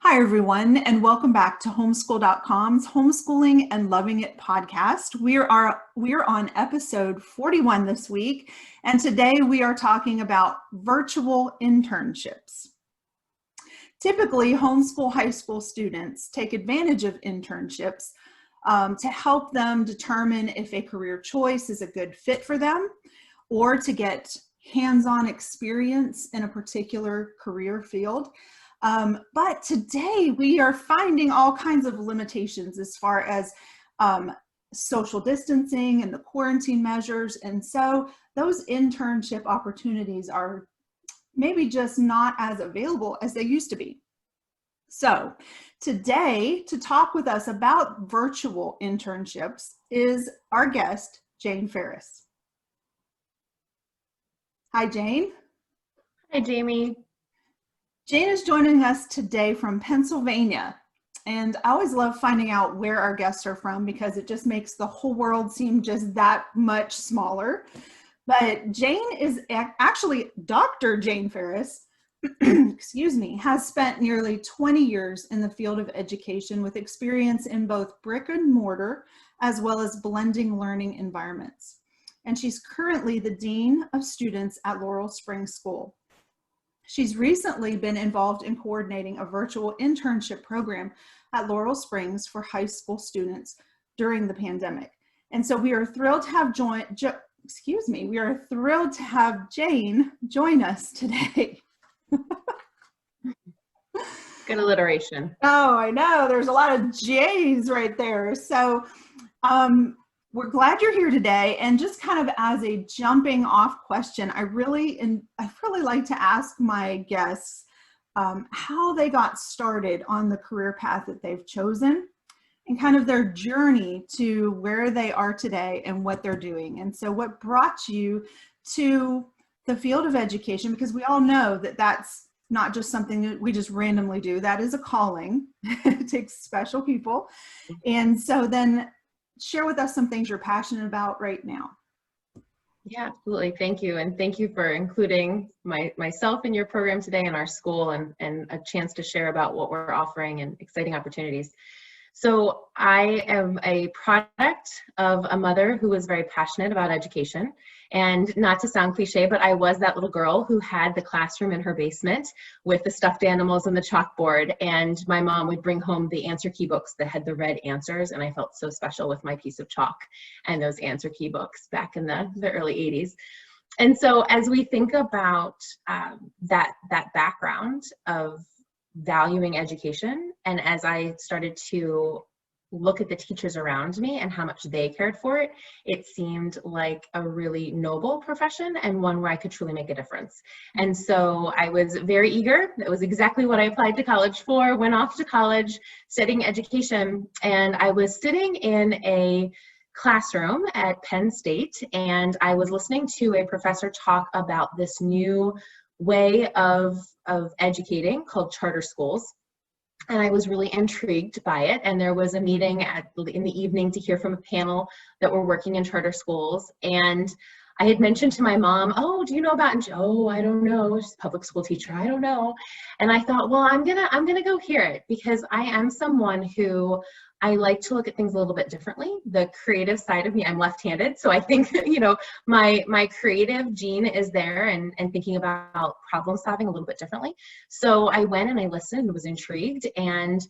Hi, everyone, and welcome back to Homeschool.com's Homeschooling and Loving It podcast. We are on episode 41 this week, and today we are talking about virtual internships. Typically, homeschool high school students take advantage of internships to help them determine if a career choice is a good fit for them or to get hands-on experience in a particular career field. But today we are finding all kinds of limitations as far as social distancing and the quarantine measures. And so those internship opportunities are maybe just not as available as they used to be. So today, to talk with us about virtual internships is our guest, Jane Ferris. Hi, Jane. Hi, Jamie. Jane is joining us today from Pennsylvania, and I always love finding out where our guests are from because it just makes the whole world seem just that much smaller. But Jane is actually Dr. Jane Ferris, excuse me, has spent nearly 20 years in the field of education with experience in both brick and mortar as well as blending learning environments. And she's currently the Dean of Students at Laurel Springs School. She's recently been involved in coordinating a virtual internship program at Laurel Springs for high school students during the pandemic. And so we are thrilled to have we are thrilled to have Jane join us today. Good alliteration. Oh, I know. There's a lot of J's right there. So we're glad you're here today. And just kind of as a jumping off question, I really like to ask my guests how they got started on the career path that they've chosen and kind of their journey to where they are today and what they're doing. And so what brought you to the field of education? Because we all know that that's not just something that we just randomly do. That is a calling. It takes special people. And so then share with us some things you're passionate about right now. Yeah, absolutely. Thank you. And thank you for including myself in your program today and our school and a chance to share about what we're offering and exciting opportunities. So I am a product of a mother who was very passionate about education. And not to sound cliche, but I was that little girl who had the classroom in her basement with the stuffed animals and the chalkboard. And my mom would bring home the answer key books that had the red answers. And I felt so special with my piece of chalk and those answer key books back in the early 80s. And so as we think about that background of valuing education, and as I started to look at the teachers around me and how much they cared for it, it seemed like a really noble profession and one where I could truly make a difference. And so I was very eager. That was exactly what I applied to college for, went off to college studying education, and I was sitting in a classroom at Penn State, and I was listening to a professor talk about this new way of educating called charter schools. And I was really intrigued by it. And there was a meeting in the evening to hear from a panel that were working in charter schools. And I had mentioned to my mom, oh, do you know about, oh, I don't know, she's a public school teacher, I don't know. And I thought, well, I'm gonna go hear it because I am someone who I like to look at things a little bit differently. The creative side of me, I'm left-handed. So I think, my creative gene is there and thinking about problem solving a little bit differently. So I went and I listened, was intrigued, and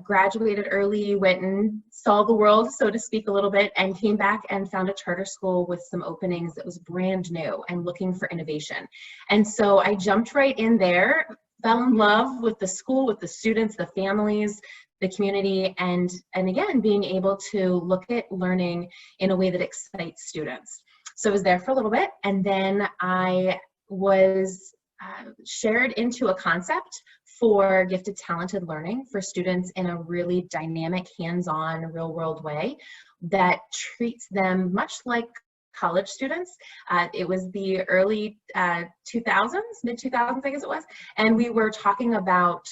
graduated early, went and saw the world, so to speak, a little bit, and came back and found a charter school with some openings that was brand new and looking for innovation. And so I jumped right in there, fell in love with the school, with the students, the families, the community, and again, being able to look at learning in a way that excites students. So I was there for a little bit, and then I was shared into a concept for gifted, talented learning for students in a really dynamic, hands-on, real-world way that treats them much like college students. It was the early 2000s, mid-2000s, I guess it was, and we were talking about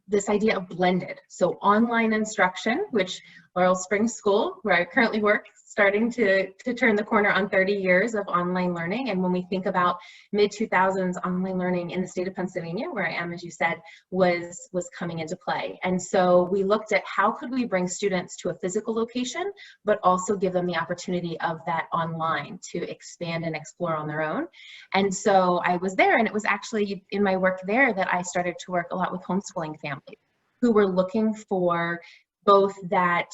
this idea of blended. So online instruction, which Laurel Springs School, where I currently work, starting to turn the corner on 30 years of online learning. And when we think about mid-2000s, online learning in the state of Pennsylvania, where I am, as you said, was coming into play. And so we looked at how could we bring students to a physical location, but also give them the opportunity of that online to expand and explore on their own. And so I was there, and it was actually in my work there that I started to work a lot with homeschooling families who were looking for both that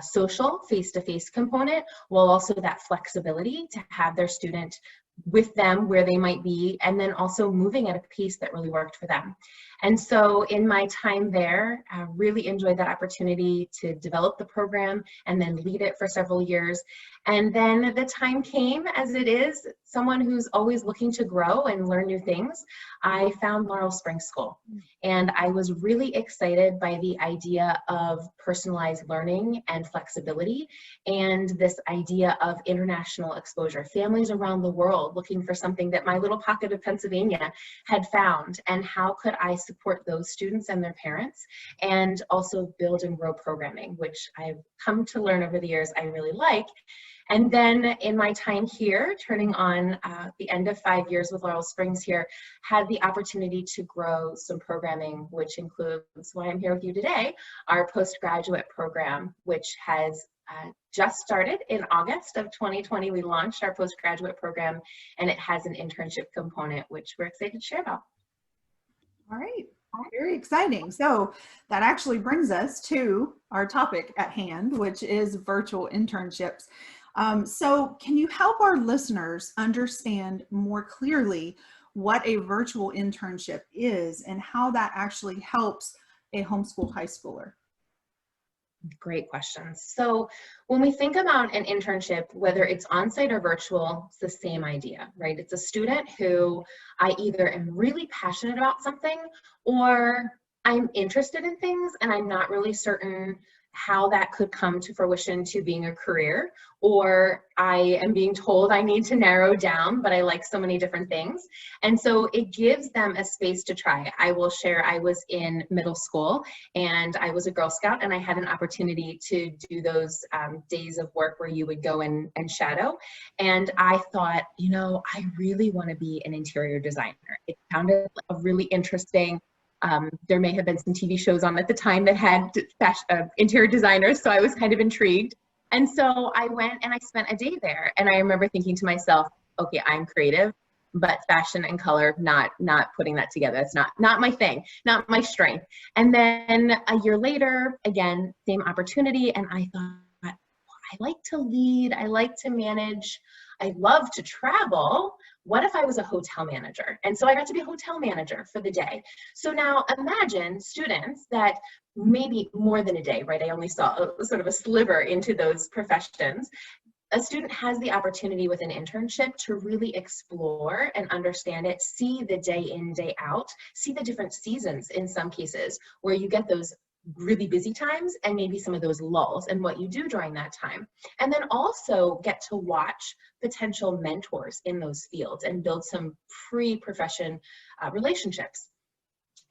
social face-to-face component, while also that flexibility to have their student with them where they might be, and then also moving at a pace that really worked for them. And so in my time there, I really enjoyed that opportunity to develop the program and then lead it for several years. And then the time came, as it is, someone who's always looking to grow and learn new things. I found Laurel Springs School, and I was really excited by the idea of personalized learning and flexibility, and this idea of international exposure. Families around the world looking for something that my little pocket of Pennsylvania had found, and how could I support those students and their parents, and also build and grow programming, which I've come to learn over the years I really like. And then in my time here, turning on the end of 5 years with Laurel Springs here, had the opportunity to grow some programming, which includes why I'm here with you today, our postgraduate program, which has just started in August of 2020. We launched our postgraduate program, and it has an internship component, which we're excited to share about. All right, very exciting. So that actually brings us to our topic at hand, which is virtual internships. So can you help our listeners understand more clearly what a virtual internship is and how that actually helps a homeschool high schooler? Great questions. So when we think about an internship, whether it's on-site or virtual, it's the same idea, right? It's a student who I either am really passionate about something, or I'm interested in things and I'm not really certain how that could come to fruition to being a career, or I am being told I need to narrow down, but I like so many different things. And so it gives them a space to try. I will share, I was in middle school and I was a Girl Scout, and I had an opportunity to do those days of work where you would go and shadow. And I thought, you know, I really want to be an interior designer. It sounded a really interesting. There may have been some TV shows on at the time that had interior designers, so I was kind of intrigued. And so I went and I spent a day there, and I remember thinking to myself, okay, I'm creative, but fashion and color, not putting that together. That's not my thing, not my strength. And then a year later, again, same opportunity, and I thought, well, I like to lead, I like to manage, I love to travel. What if I was a hotel manager? And so I got to be a hotel manager for the day. So now imagine students that maybe more than a day, right? I only saw sort of a sliver into those professions. A student has the opportunity with an internship to really explore and understand it, see the day in, day out, see the different seasons in some cases where you get those really busy times and maybe some of those lulls and what you do during that time. And then also get to watch potential mentors in those fields and build some pre-profession relationships.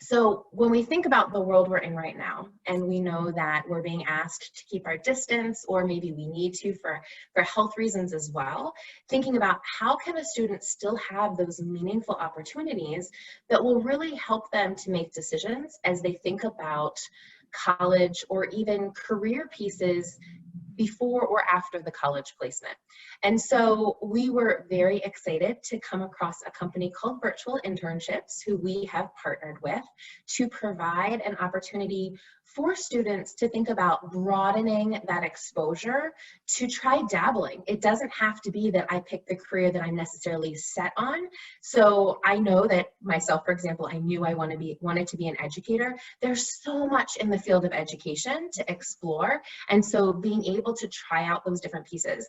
So when we think about the world we're in right now, and we know that we're being asked to keep our distance, or maybe we need to for health reasons as well, thinking about how can a student still have those meaningful opportunities that will really help them to make decisions as they think about college or even career pieces before or after the college placement. And so we were very excited to come across a company called Virtual Internships, who we have partnered with to provide an opportunity for students to think about broadening that exposure, to try dabbling. It doesn't have to be that I pick the career that I'm necessarily set on. So I know that myself, for example, I knew I wanted to be an educator. There's so much in the field of education to explore. And so being able to try out those different pieces.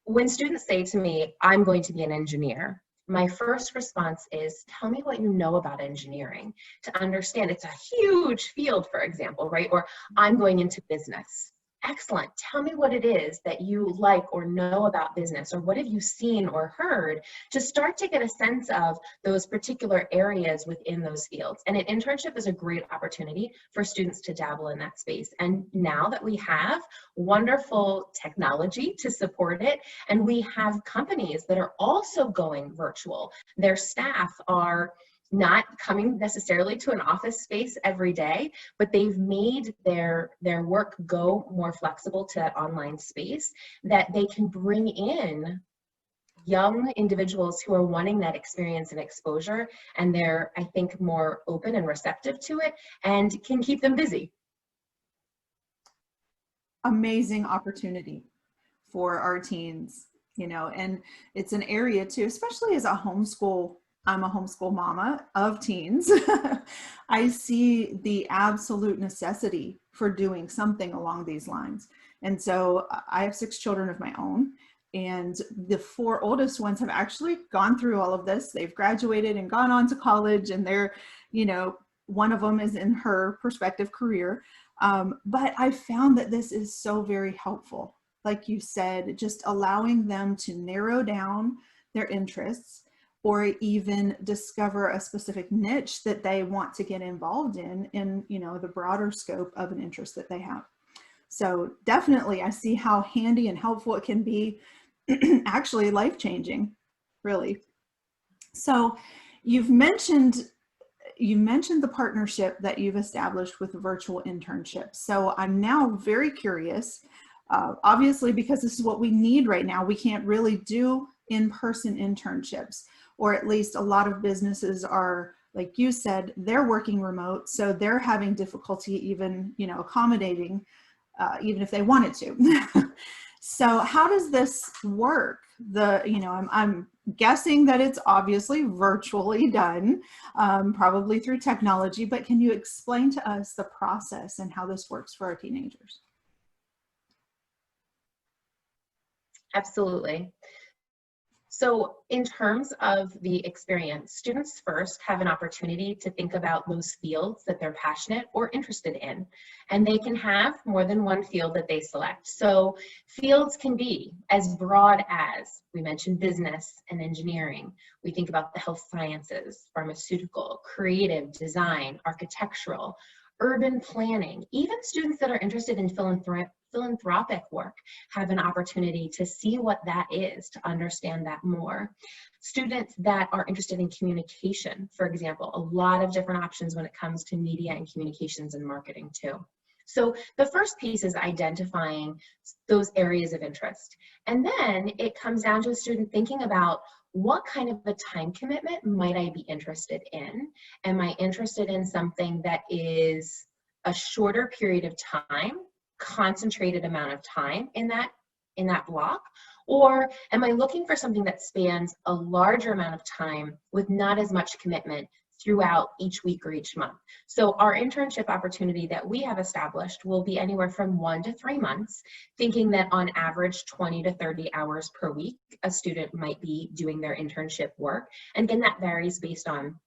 When students say to me, I'm going to be an engineer, my first response is, tell me what you know about engineering to understand. It's a huge field, for example, right? Or I'm going into business. Excellent. Tell me what it is that you like or know about business, or what have you seen or heard, to start to get a sense of those particular areas within those fields. And an internship is a great opportunity for students to dabble in that space. And now that we have wonderful technology to support it, and we have companies that are also going virtual, their staff are not coming necessarily to an office space every day, but they've made their work go more flexible to that online space, that they can bring in young individuals who are wanting that experience and exposure, and they're, I think, more open and receptive to it, and can keep them busy. Amazing opportunity for our teens, you know, and it's an area too, especially as a homeschool. I'm a homeschool mama of teens. I see the absolute necessity for doing something along these lines. And so I have 6 children of my own, and the 4 oldest ones have actually gone through all of this. They've graduated and gone on to college, and they're, you know, one of them is in her prospective career. But I found that this is so very helpful. Like you said, just allowing them to narrow down their interests, or even discover a specific niche that they want to get involved in, you know, the broader scope of an interest that they have. So definitely I see how handy and helpful it can be, actually life-changing, really. So you mentioned the partnership that you've established with virtual internships. So I'm now very curious, obviously, because this is what we need right now. We can't really do in-person internships, or at least a lot of businesses are, like you said, they're working remote, so they're having difficulty even, you know, accommodating, even if they wanted to. So how does this work? You know, I'm guessing that it's obviously virtually done, probably through technology, but can you explain to us the process and how this works for our teenagers? Absolutely. So in terms of the experience, students first have an opportunity to think about those fields that they're passionate or interested in, and they can have more than one field that they select. So fields can be as broad as, we mentioned business and engineering. We think about the health sciences, pharmaceutical, creative, design, architectural, urban planning. Even students that are interested in philanthropic work have an opportunity to see what that is, to understand that more. Students that are interested in communication, for example, a lot of different options when it comes to media and communications and marketing too. So the first piece is identifying those areas of interest. And then it comes down to a student thinking about, what kind of a time commitment might I be interested in? Am I interested in something that is a shorter period of time, concentrated amount of time in that block? Or am I looking for something that spans a larger amount of time with not as much commitment throughout each week or each month? So our internship opportunity that we have established will be anywhere from 1 to 3 months, thinking that on average 20 to 30 hours per week a student might be doing their internship work. And again, that varies based on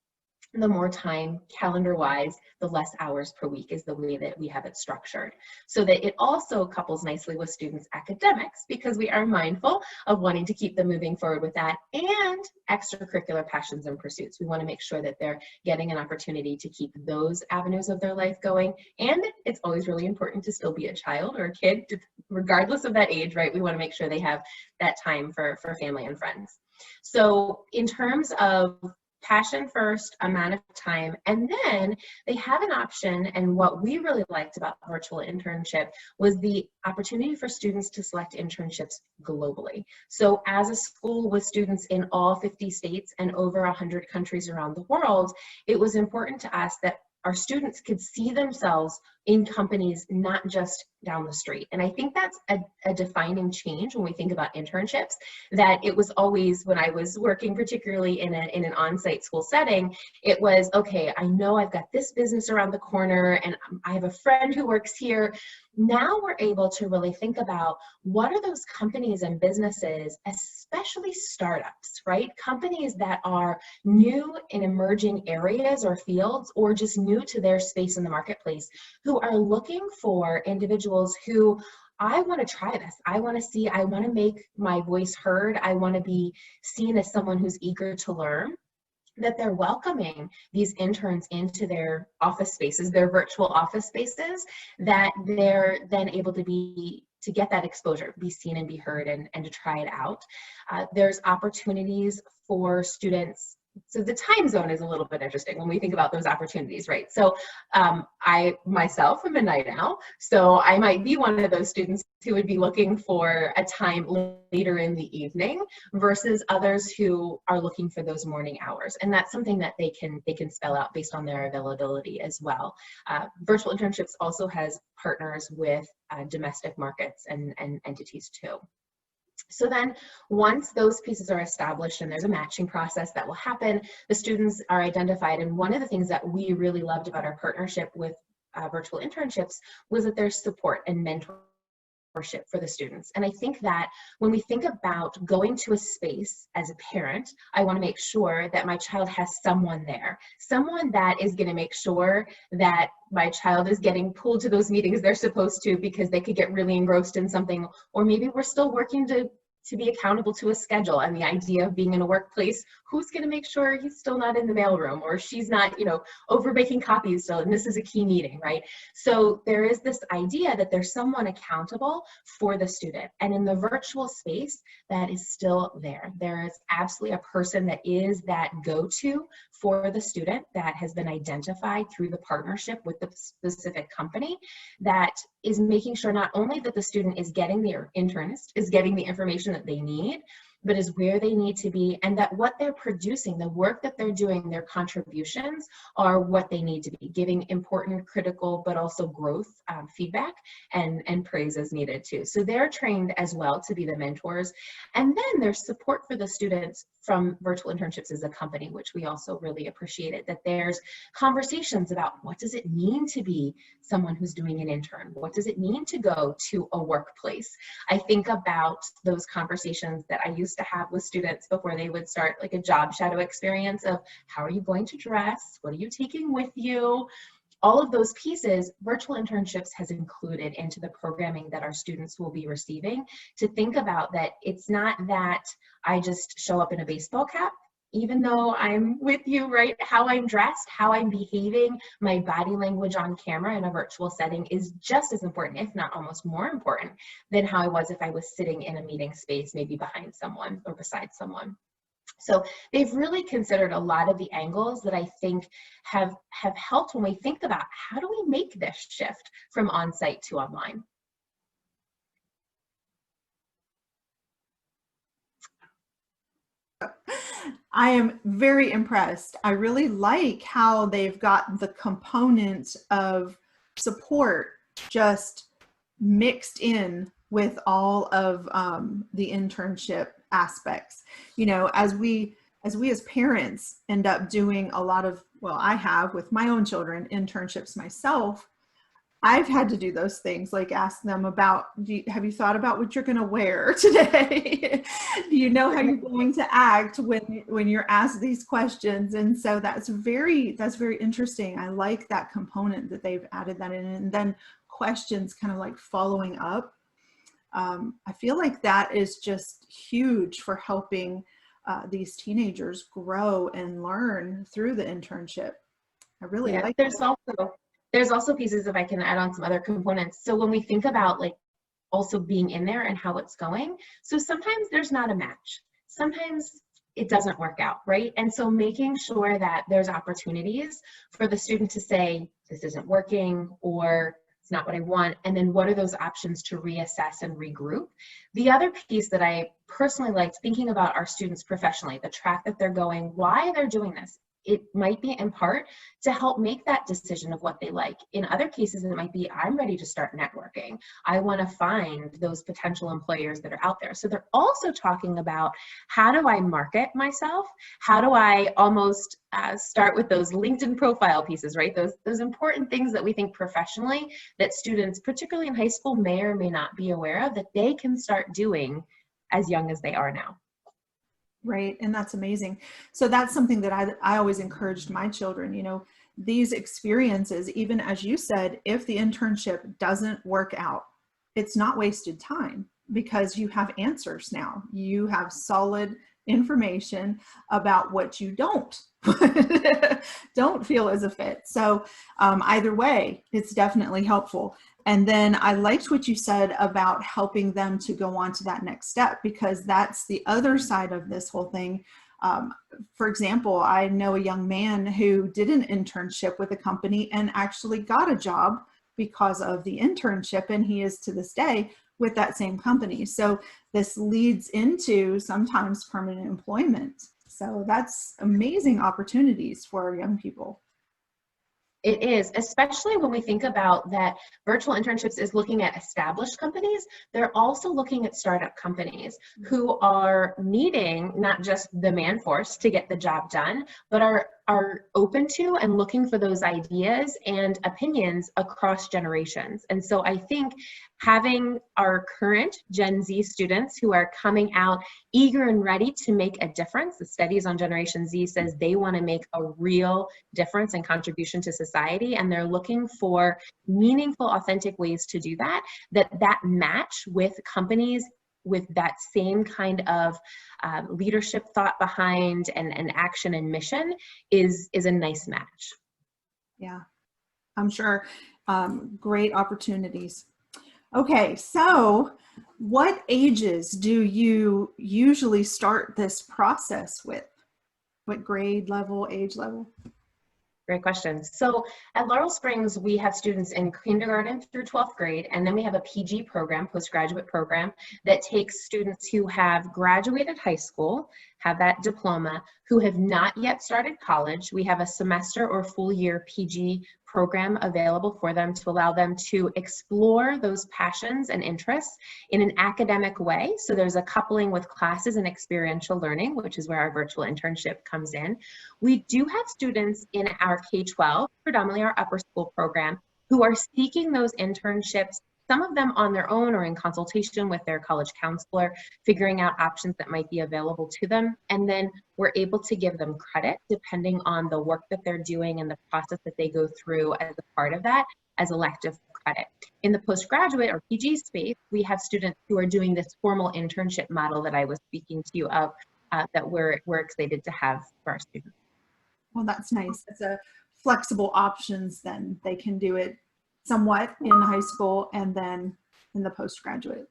the more time calendar-wise, the less hours per week is the way that we have it structured. So that it also couples nicely with students' academics, because we are mindful of wanting to keep them moving forward with that, and extracurricular passions and pursuits. We want to make sure that they're getting an opportunity to keep those avenues of their life going. And it's always really important to still be a child or a kid, regardless of that age, right? We want to make sure they have that time for family and friends. So in terms of passion first, amount of time, and then they have an option. And what we really liked about virtual internship was the opportunity for students to select internships globally. So as a school with students in all 50 states and over 100 countries around the world, it was important to us that our students could see themselves in companies, not just down the street. And I think that's a defining change when we think about internships, that it was always, when I was working particularly in an on-site school setting, it was, okay, I know I've got this business around the corner and I have a friend who works here. Now we're able to really think about, what are those companies and businesses, especially startups, right? Companies that are new in emerging areas or fields, or just new to their space in the marketplace, who are looking for individuals who I want to try this. I want to make my voice heard. I want to be seen as someone who's eager to learn, that they're welcoming these interns into their office spaces, their virtual office spaces, that they're then able to get that exposure, be seen and be heard, and to try it out. There's opportunities for students. So the time zone is a little bit interesting when we think about those opportunities, right? So I myself am a night owl, so I might be one of those students who would be looking for a time later in the evening versus others who are looking for those morning hours. And that's something that they can spell out based on their availability as well. Virtual Internships also has partners with domestic markets and entities too. So then once those pieces are established and there's a matching process that will happen, the students are identified. And one of the things that we really loved about our partnership with Virtual Internships was that there's support and mentorship for the students. And I think that when we think about going to a space as a parent, I want to make sure that my child has someone there, someone that is going to make sure that my child is getting pulled to those meetings they're supposed to, because they could get really engrossed in something, or maybe we're still working to be accountable to a schedule. And the idea of being in a workplace, who's going to make sure he's still not in the mailroom, or she's not, over making copies still, and this is a key meeting, right? So there is this idea that there's someone accountable for the student. And in the virtual space, that is still there. There is absolutely a person that is that go-to for the student that has been identified through the partnership with the specific company, that is making sure not only that the student is getting their internist, is getting the information that they need, but is where they need to be, and that what they're producing, the work that they're doing, their contributions are what they need to be, giving important, critical, but also growth feedback and praise as needed too. So they're trained as well to be the mentors. And then there's support for the students from Virtual Internships as a company, which we also really appreciated, that there's conversations about what does it mean to be someone who's doing an intern? What does it mean to go to a workplace? I think about those conversations that I used to have with students before they would start like a job shadow experience of how are you going to dress? What are you taking with you? All of those pieces, Virtual Internships has included into the programming that our students will be receiving, to think about that it's not that I just show up in a baseball cap, even though I'm with you, right? How I'm dressed, how I'm behaving, my body language on camera in a virtual setting is just as important, if not almost more important, than how I was if I was sitting in a meeting space, maybe behind someone or beside someone. So they've really considered a lot of the angles that I think have helped when we think about how do we make this shift from on-site to online. I am very impressed. I really like how they've got the component of support just mixed in with all of the internship aspects. As we as parents end up doing a lot of, well, I have with my own children, internships myself, I've had to do those things, like ask them about, have you thought about what you're going to wear today? Do you know how you're going to act when you're asked these questions? And so that's very interesting. I like that component that they've added that in, and then questions kind of like following up. I feel like that is just huge for helping these teenagers grow and learn through the internship. I really like that. There's also pieces, if I can add on some other components. So when we think about like also being in there and how it's going, so sometimes there's not a match. Sometimes it doesn't work out, right? And so making sure that there's opportunities for the student to say, this isn't working, or it's not what I want, and then what are those options to reassess and regroup. The other piece that I personally liked, thinking about our students professionally, the track that they're going, why they're doing this. It might be in part to help make that decision of what they like. In other cases, it might be, I'm ready to start networking. I want to find those potential employers that are out there. So they're also talking about, how do I market myself? How do I almost start with those LinkedIn profile pieces, right? Those important things that we think professionally that students, particularly in high school, may or may not be aware of, that they can start doing as young as they are now. Right. And that's amazing. So that's something that I always encouraged my children, these experiences, even as you said, if the internship doesn't work out, it's not wasted time because you have answers now. You have solid information about what you don't feel is a fit. So either way, it's definitely helpful. And then I liked what you said about helping them to go on to that next step, because that's the other side of this whole thing. For example, I know a young man who did an internship with a company and actually got a job because of the internship, and he is to this day with that same company. So this leads into sometimes permanent employment. So that's amazing opportunities for young people. It is, especially when we think about that virtual internships is looking at established companies. They're also looking at startup companies who are needing not just the man force to get the job done, but are open to and looking for those ideas and opinions across generations. And so I think having our current Gen Z students who are coming out eager and ready to make a difference, the studies on Generation Z says they want to make a real difference and contribution to society, and they're looking for meaningful, authentic ways to do that, that match with companies with that same kind of leadership thought behind and action and mission is a nice match. Yeah, I'm sure. Great opportunities. Okay, so what ages do you usually start this process with? What grade level, age level? Great question. So at Laurel Springs, we have students in kindergarten through 12th grade, and then we have a PG program, postgraduate program, that takes students who have graduated high school, have that diploma, who have not yet started college. We have a semester or full year PG program available for them to allow them to explore those passions and interests in an academic way. So there's a coupling with classes and experiential learning, which is where our virtual internship comes in. We do have students in our K-12, predominantly our upper school program, who are seeking those internships, some of them on their own or in consultation with their college counselor, figuring out options that might be available to them. And then we're able to give them credit depending on the work that they're doing and the process that they go through as a part of that as elective credit. In the postgraduate or PG space, we have students who are doing this formal internship model that I was speaking to you of that we're excited to have for our students. Well, that's nice. It's a flexible options, then they can do it somewhat in high school and then in the postgraduate.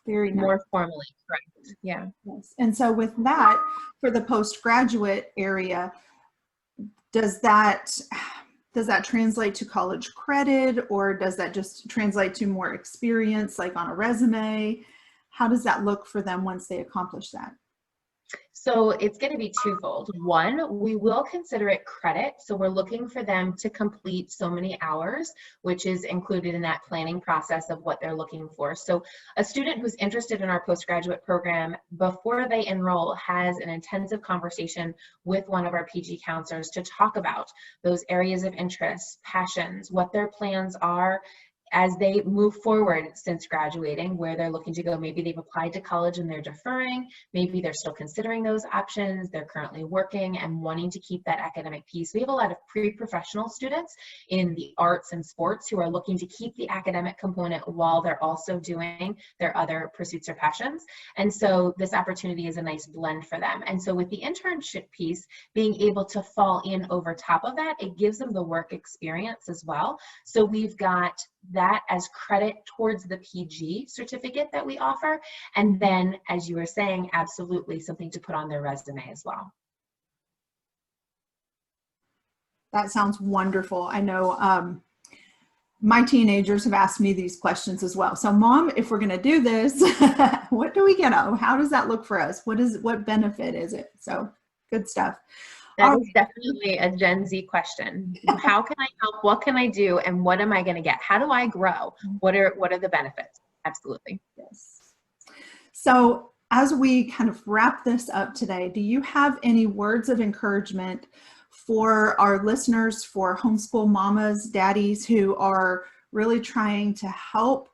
Very nice. More formally, correct. Yeah. Yes. And so with that, for the postgraduate area, does that translate to college credit, or does that just translate to more experience, like on a resume? How does that look for them once they accomplish that? So it's going to be twofold. One, we will consider it credit. So we're looking for them to complete so many hours, which is included in that planning process of what they're looking for. So a student who's interested in our postgraduate program, before they enroll, has an intensive conversation with one of our PG counselors to talk about those areas of interest, passions, what their plans are as they move forward since graduating, where they're looking to go. Maybe they've applied to college and they're deferring. Maybe they're still considering those options. They're currently working and wanting to keep that academic piece. We have a lot of pre-professional students in the arts and sports who are looking to keep the academic component while they're also doing their other pursuits or passions. And so this opportunity is a nice blend for them. And so with the internship piece, being able to fall in over top of that, it gives them the work experience as well. So we've got that as credit towards the PG certificate that we offer. And then, as you were saying, absolutely something to put on their resume as well. That sounds wonderful. I know my teenagers have asked me these questions as well. So Mom, if we're going to do this, what do we get? How does that look for us? What benefit is it? So good stuff. That is definitely a Gen Z question. How can I help? What can I do? And what am I going to get? How do I grow? What are the benefits? Absolutely. Yes. So as we kind of wrap this up today, do you have any words of encouragement for our listeners, for homeschool mamas, daddies who are really trying to help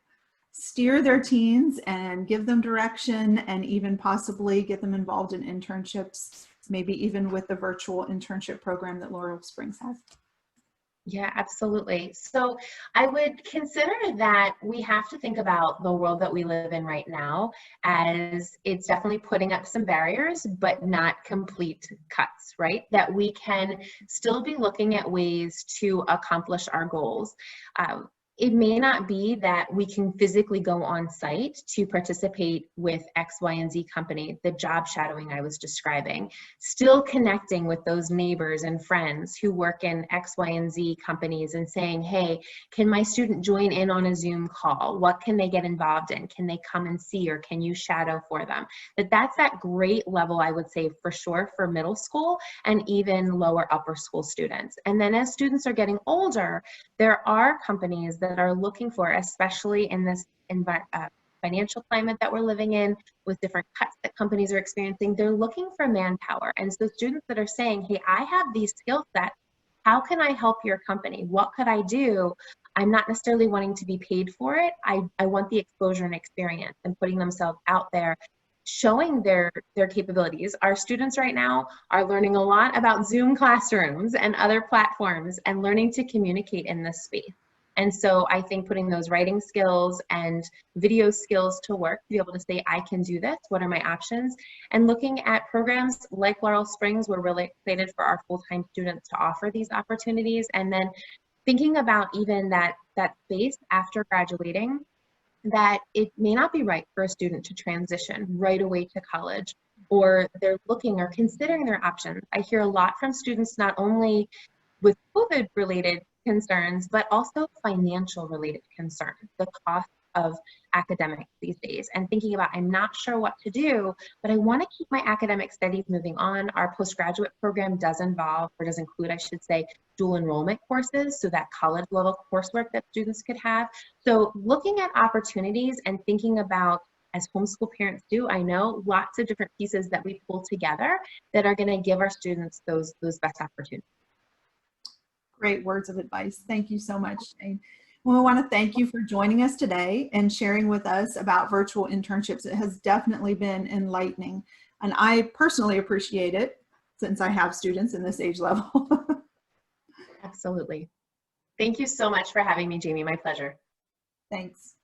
steer their teens and give them direction and even possibly get them involved in internships, maybe even with the virtual internship program that Laurel Springs has? Yeah, absolutely. So I would consider that we have to think about the world that we live in right now as it's definitely putting up some barriers, but not complete cuts, right? That we can still be looking at ways to accomplish our goals. It may not be that we can physically go on site to participate with X, Y, and Z company, the job shadowing I was describing, still connecting with those neighbors and friends who work in X, Y, and Z companies and saying, hey, can my student join in on a Zoom call? What can they get involved in? Can they come and see, or can you shadow for them? That's that great level, I would say, for sure, for middle school and even lower upper school students. And then as students are getting older, there are companies that are looking for, especially in this financial climate that we're living in, with different cuts that companies are experiencing, they're looking for manpower. And so students that are saying, hey, I have these skill sets, how can I help your company? What could I do? I'm not necessarily wanting to be paid for it. I want the exposure and experience, and putting themselves out there, showing their capabilities. Our students right now are learning a lot about Zoom classrooms and other platforms and learning to communicate in this space. And so I think putting those writing skills and video skills to work to be able to say, I can do this, what are my options? And looking at programs like Laurel Springs, we're really excited for our full-time students to offer these opportunities. And then thinking about even that space after graduating, that it may not be right for a student to transition right away to college, or they're looking or considering their options. I hear a lot from students, not only with COVID related concerns, but also financial related concerns, the cost of academics these days, and thinking about, I'm not sure what to do, but I want to keep my academic studies moving on. Our postgraduate program does involve, or does include, I should say, dual enrollment courses, so that college level coursework that students could have. So looking at opportunities and thinking about, as homeschool parents do, I know lots of different pieces that we pull together that are going to give our students those best opportunities. Great words of advice. Thank you so much, Jane. Well, we want to thank you for joining us today and sharing with us about virtual internships. It has definitely been enlightening, and I personally appreciate it since I have students in this age level. Absolutely. Thank you so much for having me, Jamie. My pleasure. Thanks.